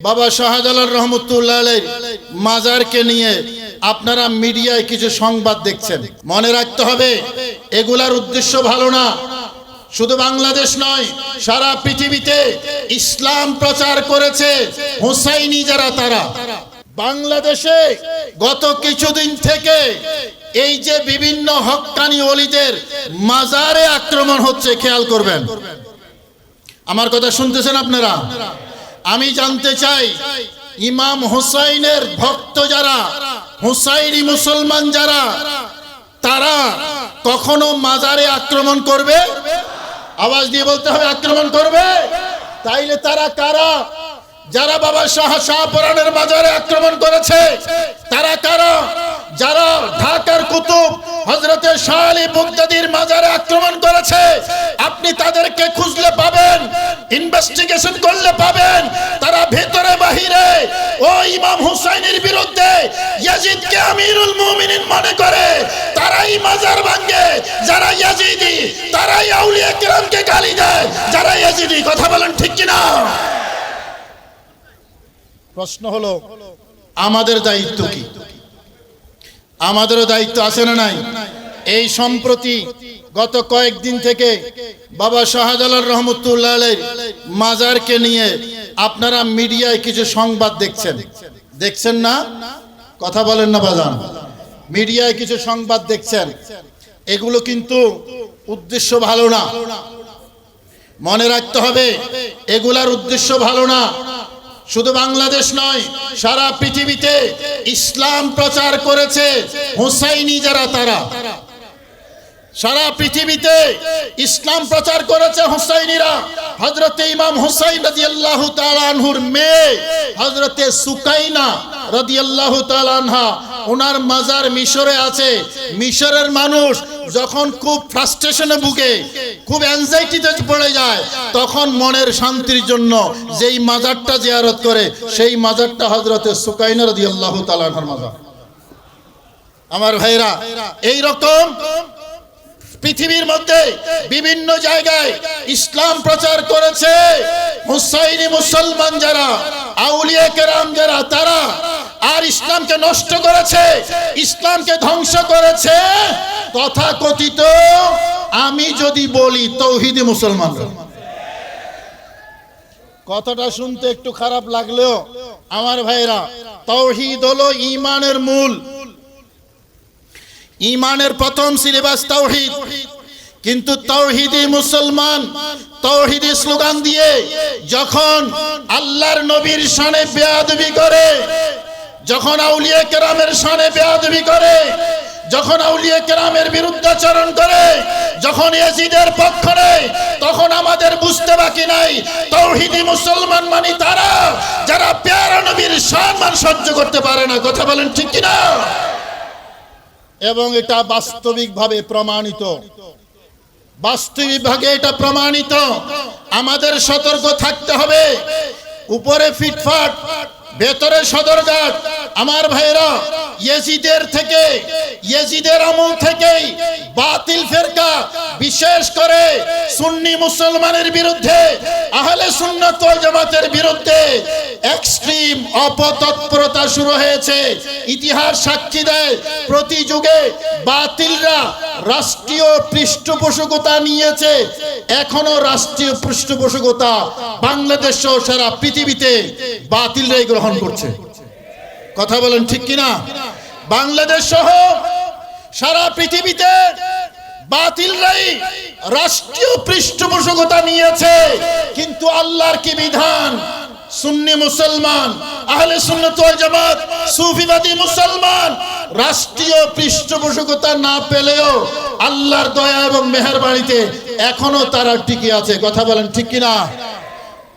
বাবা শাহজালাল রহমতুল্লাহ আলাইহির মাজারকে নিয়ে আপনারা মিডিয়ায় কিছু সংবাদ দেখছেন। মনে রাখতে হবে এগুলার উদ্দেশ্য ভালো না। শুধু বাংলাদেশ নয়, সারা পৃথিবীতে ইসলাম প্রচার করেছে হুসাইনি যারা তারা। বাংলাদেশে গত কিছুদিন থেকে এই যে বিভিন্ন হক্কানি ওলিদের মাজারে আক্রমণ হচ্ছে, খেয়াল করবেন। আমার কথা শুনতেছেন আপনারা? আমি জানতে চাই, ইমাম হুসাইনের ভক্ত যারা, হুসাইনি মুসলমান যারা, তারা কখনো মাজারে আক্রমণ করবে? আওয়াজ দিয়ে বলতে হবে, আক্রমণ করবে? তাইলে তারা কারা? যারা বাবা শাহপরানের মাজারে আক্রমণ করেছে তারা কারা? যারা ঢাকার কুতুব হযরতে শাহ আলী বাগদাদীর মাজারে আক্রমণ করেছে, আপনি তাদেরকে খুঁজলে পাবেন, ইনভেস্টিগেশন করলে পাবেন। তারা ভেতরে বাহিরে ও ইমাম হুসাইনের বিরুদ্ধে ইয়াজিদকে আমিরুল মুমিনিন মনে করে তারাই মাজার ভাঙে। যারা ইয়াজিদি তারাই আউলিয়া কিরামকে গালি দেয়, যারা ইয়াজিদি। কথা বলেন ঠিক কিনা? প্রশ্ন হলো, আমাদের দায়িত্ব কি? আমাদেরও দায়িত্ব আছে না নাই? এই সম্প্রতি গত কয়েকদিন থেকে বাবা শাহজালাল রহমতুল্লাহ আলাইহির মাজারকে নিয়ে আপনারা মিডিয়ায় কিছু সংবাদ দেখছেন না? কথা বলেন না বাজান? মিডিয়ায় কিছু সংবাদ দেখছেন, এগুলো কিন্তু উদ্দেশ্য ভালো না। মনে রাখতে হবে এগুলার উদ্দেশ্য ভালো না। শুধু বাংলাদেশ নয়, সারা পৃথিবীতে ইসলাম প্রচার করেছে হুসাইনি যারা তারা। সারা পৃথিবীতে ইসলাম প্রচার করেছে হুসাইনিরা। হযরতে ইমাম হুসাইন রাদিয়াল্লাহু তাআলা আনহুর মেয়ে হযরতে সুকাইনা রাদিয়াল্লাহু তাআলা আনহা, ওনার মাজার মিশরে আছে। মিশরের মানুষ যখন খুব ফ্রাস্ট্রেশনে ভুগে, খুব অ্যাংজাইটিতে পড়ে যায়, তখন মনের শান্তির জন্য যেই মাজারটা জিয়ারত করে, সেই মাজারটা হযরতে সুকাইনা রাদিয়াল্লাহু তাআলা আনহার মাজার। আমার ভাইরা, এই রকম পৃথিবীর মধ্যে বিভিন্ন জায়গায় ইসলাম প্রচার করেছে হুসাইনি মুসলমান যারা, আউলিয়া কেরাম যারা, তারা। আর ইসলামকে নষ্ট করেছে, ইসলামকে ধ্বংস করেছে তথাকথিত, আমি যদি বলি, তৌহিদি মুসলমান। কথাটা শুনতে একটু খারাপ লাগলেও আমার ভাইরা, তাওহীদ হলো ঈমানের মূল। ঈমানের প্রথম সিলেবাস তাওহীদ। কিন্তু তাওহীদি মুসলমান তাওহীদি স্লোগান দিয়ে যখন আল্লাহর নবীর শানে বেয়াদবি করে, যখন আউলিয়া কেরামের শানে বেয়াদবি করে, যখন আউলিয়া কেরামের বিরুদ্ধাচরণ করে, যখন ইয়াজিদের পক্ষ নেয়, তখন আমাদের বুঝতে বাকি নাই তাওহীদি মুসলমান মানে তারা যারা প্যারা নবীর সম্মান সহ্য করতে পারে না। কথা বলেন ঠিক কিনা? এবং এটা বাস্তবিকভাবে প্রমাণিত, বাস্তবিকভাবে এটা প্রমাণিত। আমাদের সতর্ক থাকতে হবে। উপরে ফিটফাট, ভেতরে সদরঘাট। আমার ভাইরা, ইয়াজিদের থেকে, ইয়াজিদের আমল থেকেই বাতিল ফেরকা, বিশেষ করে সুন্নি মুসলমানের বিরুদ্ধে, আহলে সুন্নাত ওয়াল জামাতের বিরুদ্ধে এক্সট্রিম অপতৎপরতা শুরু হয়েছে। ইতিহাস সাক্ষী দেয়, প্রতি যুগে বাতিলরা রাষ্ট্রীয় পৃষ্ঠপোষকতা নিয়েছে। এখনো রাষ্ট্রীয় পৃষ্ঠপোষকতা বাংলাদেশ সহ সারা পৃথিবীতে বাতিলরাই গ্রহণ করছে। কথা বলেন ঠিক কিনা? বাংলাদেশ সহ সারা পৃথিবীতে বাতিলরাই রাষ্ট্রীয় পৃষ্ঠপোষকতা নিয়েছে। কিন্তু আল্লাহর কি বিধান? সুন্নি মুসলমান, আহলে সুন্নাত ওয়াল জামাত, সুফিবাদী মুসলমান রাষ্ট্রীয় পৃষ্ঠপোষকতা না পেলেও আল্লাহর দয়া এবং মেহেরবানিতে এখনো তারা টিকে আছে। কথা বলেন ঠিক কিনা?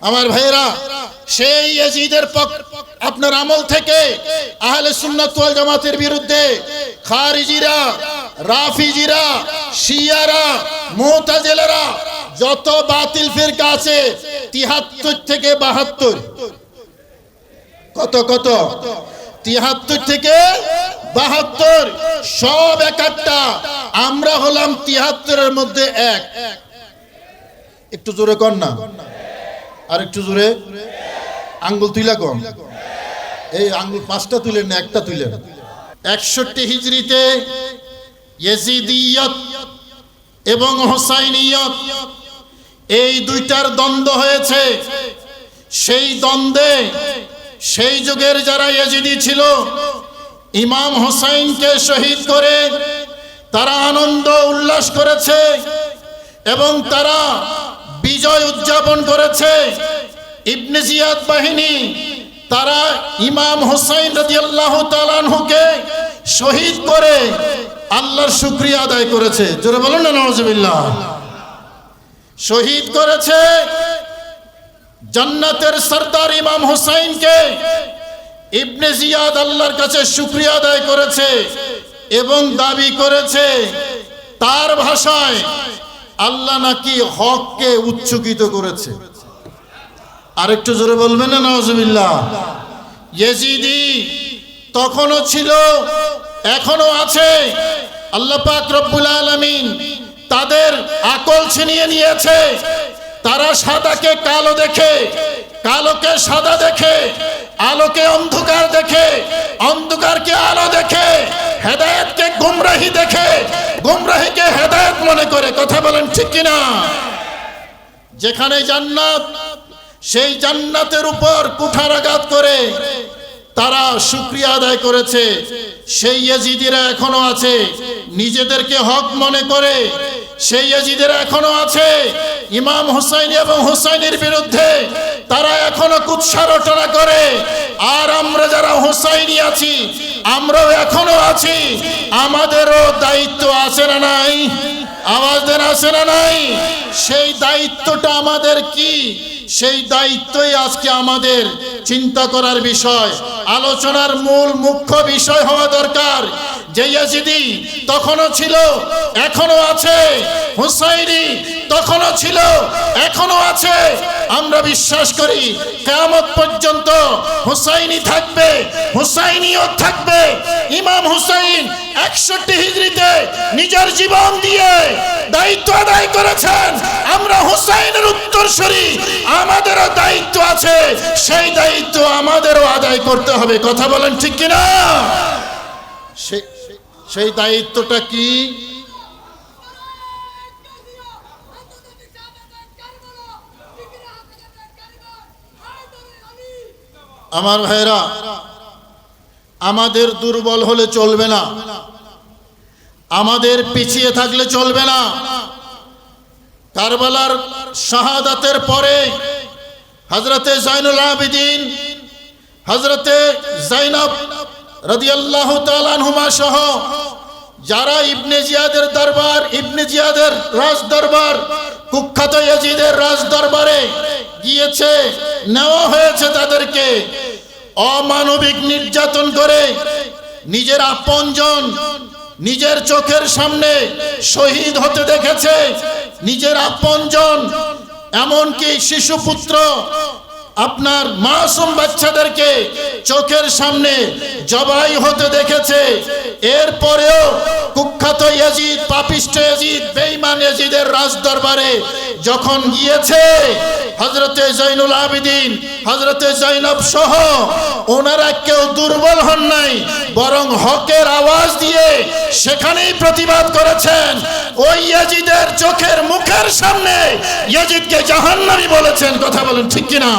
আমার ভাইরা, সেই ইয়াজিদের আপনার আমল থেকে আহলে সুন্নাত ওয়াল জামাতের বিরুদ্ধে খারিজিরা, রাফিজিরা, শিয়ারা, মুতাজিলারা, যত বাতিল ফিরকা আছে ৭৩ থেকে ৭২, কত ৭৩ থেকে ৭২, সব একটা। আমরা হলাম ৭৩-এর মধ্যে এক। একটু জোরে কর না, আর একটু জোরে। আঙ্গুল তুইলা কম, এই আঙ্গুল 5টা তুলেন না, একটা তুলেন। 61 হিজরিতে ইয়াজিদিয়ত এবং হুসাইনিয়ত এই দুইটার দ্বন্দ্ব হয়েছে। সেই দ্বন্দ্বে সেই যুগের যারা ইয়াজিদি ছিল, ইমাম হুসাইনকে শহীদ করে তারা আনন্দ উল্লাস করেছে এবং তারা বিজয় উদযাপন করেছে। ইবনে জিয়াদ বাহিনী তারা ইমাম হুসাইন রাদিয়াল্লাহু তাআলা আনহুকে শহীদ করে আল্লাহর শুকরিয়া আদায় করেছে। জোরে বলুন না নাউজুবিল্লাহ। শহীদ করেছে জান্নাতের সরদার ইমাম হুসাইনকে। ইবনে জিয়াদ আল্লাহর কাছে শুকরিয়া আদায় করেছে এবং দাবি করেছে তার ভাষায় আল্লাহ নাকি হককে উচ্চকিত করেছে। আরেকটু জোরে বলবেন না নাউজুবিল্লাহ। ইয়াজিদি তখনও ছিল, এখনো আছে। আল্লাহ পাক রব্বুল আলামিন তাদের আকল ছিনিয়ে নিয়েছে। তারা সাদাকে কালো দেখে, কালোকে সাদা দেখে, আলোকে অন্ধকার দেখে, অন্ধকারকে আলো দেখে, হেদায়েতকে গুমরাহি দেখে, গুমরাহিকে হেদায়েত মনে করে। কথা বলেন ঠিক কিনা? যেখানে জান্নাত, সেই জান্নাতের উপর কুঠারাঘাত করে তারা শুকরিয়া আদায় করেছে। সেই ইয়াজিদিরা এখনো আছে, নিজেদেরকে হক মনে করে। সেই ইয়াজিদিরা এখনো আছে, ইমাম হুসাইন এবং হুসাইনের বিরুদ্ধে তারা এখনো কুৎসা রটনা করে। আর আমরা যারা হুসাইনি আছি, আমরাও এখনো আছি। আমাদেরও দায়িত্ব আছে না নাই? আওয়াজ দেন, আছে না নাই? সেই দায়িত্বটা আমাদের কি? সেই দায়িত্বই আজকে আমাদের চিন্তা করার বিষয়, আলোচনার মূল মুখ্য বিষয় হওয়া দরকার। যে ইয়াজিদি তখনও ছিল, এখনো আছে। হুসাইনি তখনও ছিল, এখনো আছে। আমরা বিশ্বাস করি কিয়ামত পর্যন্ত হুসাইনি থাকবে, হুসাইনিও থাকবে। ইমাম হুসাইন 61 হিজরিতে নিজের জীবন দিয়ে দায়িত্ব আদায় করেছেন। আমরা হুসাইনের উত্তরসূরি, আমাদেরও দায়িত্ব আছে। সেই দায়িত্ব আমাদেরও আদায় করতে হবে। কথা বলেন ঠিক কিনা? সেই দায়িত্বটা কি? আমার ভাইরা, আমাদের দুর্বল হলে চলবে না, আমাদের পিছিয়ে থাকলে চলবে না। কারবালার শাহাদাতের পরে হযরতে জাইনুল আবেদিন, হযরতে জাইনব রাদিয়াল্লাহু তাআলা আনহুমা সহ যারা ইবনে জিয়াদের দরবার, ইবনে জিয়াদের রাজ দরবার, কুখ্যাত ইয়াজিদের রাজ দরবারে গিয়েছে, নেওয়া হয়েছে তাদেরকে অমানবিক নির্যাতন করে। নিজের আপনজন নিজের চোখের সামনে শহীদ হতে দেখেছে, নিজের আপনজন, এমনকি শিশুপুত্র, আপনার মাসুম বাচ্চাদেরকে চোখের সামনে জবাই হতে দেখেছে। এরপরেও কুখ্যাত ইয়াজিদ, পাপিষ্ঠ ইয়াজিদ, বেঈমান ইয়াজিদের রাজ দরবারে যখন গিয়েছে, হযরতে জাইনুল আবেদিন, হযরতে জাইনব সহ ওনারা কেউ দুর্বল হন নাই, বরং হকের আওয়াজ দিয়ে সেখানেই প্রতিবাদ করেছেন। ওই ইয়াজিদের চোখের মুখের সামনে ইয়াজিদকে জাহান্নামী বলেছেন। কথা বলেন ঠিক কিনা?